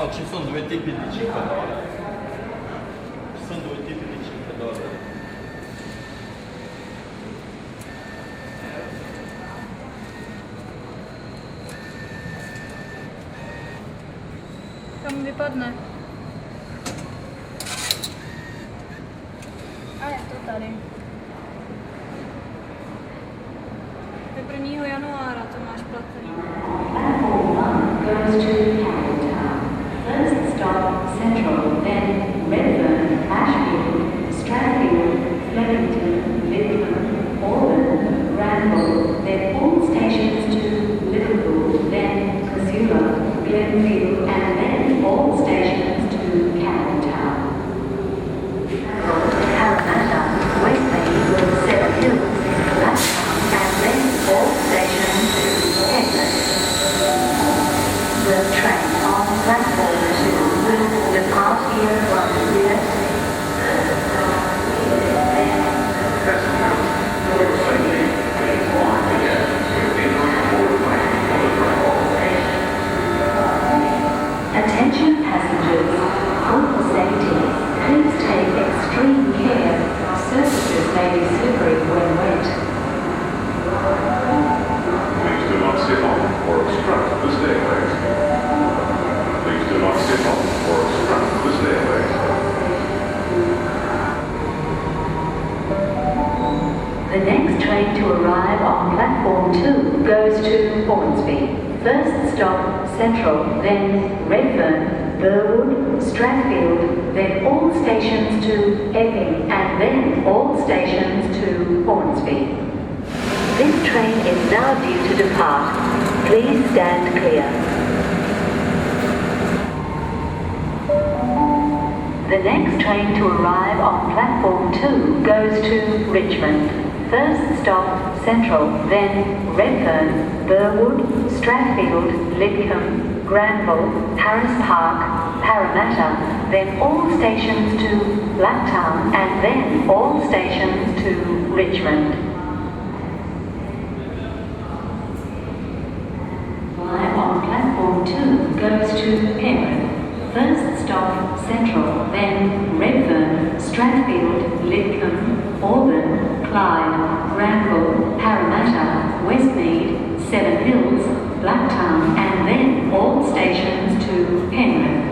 Oh, ci sono due tipi di 5 dollari. Ci sono due tipi di 5 dollari. Kam vypadne. A je to tady. Do 1. januára to máš placený. Goes to Campbelltown. First stop Central, then Redfern, Ashfield, Stratfield, Flemington, Lidcombe, Auburn, Granville, then all stations to Liverpool, then Casula, Glenfield, and then all stations to Campbelltown. Parramatta, Westmead, 7 Hills, Blacktown, and then all stations to Headland. The train on platform 2 will depart here from Attention passengers, for safety, please take extreme care. Surfaces may be slippery when wet. Please do not sit on or obstruct the stairways. Please do not sit on or obstruct the stairways. The next train to arrive on platform 2 goes to Hornsby. First stop Central, then Redfern, Burwood, Stratfield, then all stations to Epping, and then all stations to Hornsby. This train is now due to depart. Please stand clear. The next train to arrive on platform 2 goes to Richmond. First stop Central, then Redfern, Burwood, Stratfield, Lidcombe, Granville, Harris Park, Parramatta, then all stations to Blacktown, and then all stations to Richmond. Live on platform 2 goes to Penrith. First stop Central, then Redfern, Stratfield, Lidcombe, Auburn, Clyde, Granville, Parramatta, Westmead, 7 Hills, Blacktown, and then all stations to Penrith.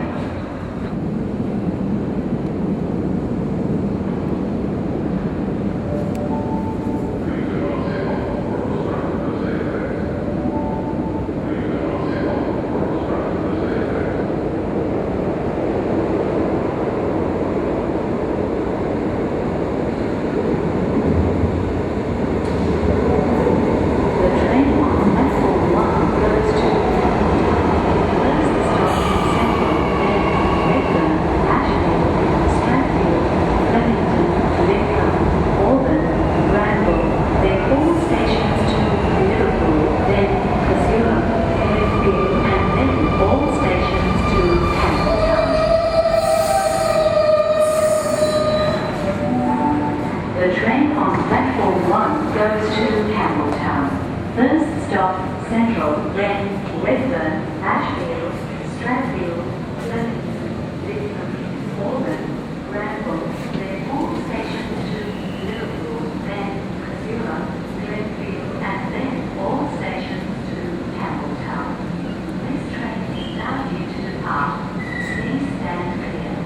The train on platform 1 goes to Campbelltown. First stop Central, then Redfern, Ashfield, Stratfield, Flemington, Lidcombe, Auburn, Granville, then all stations to Liverpool, then Casula, Glenfield, and then all stations to Campbelltown. This train is now due to depart. Please stand clear.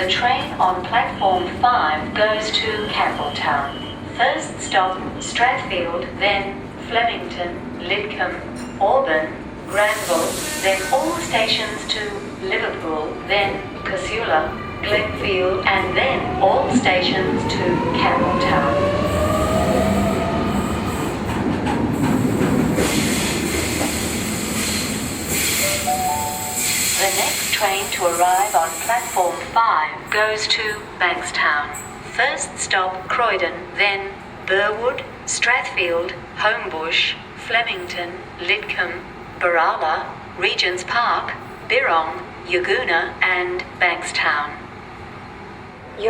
The train on platform 5 goes to Campbelltown. First stop, Strathfield, then Flemington, Lidcombe, Auburn, Granville, then all stations to Liverpool, then Casula, Glenfield, and then all stations to Campbelltown. The next train to arrive on platform 5 goes to Bankstown. First stop, Croydon, then Burwood, Strathfield, Homebush, Flemington, Lidcombe, Barala, Regent's Park, Birrong, Yagoona, and Bankstown.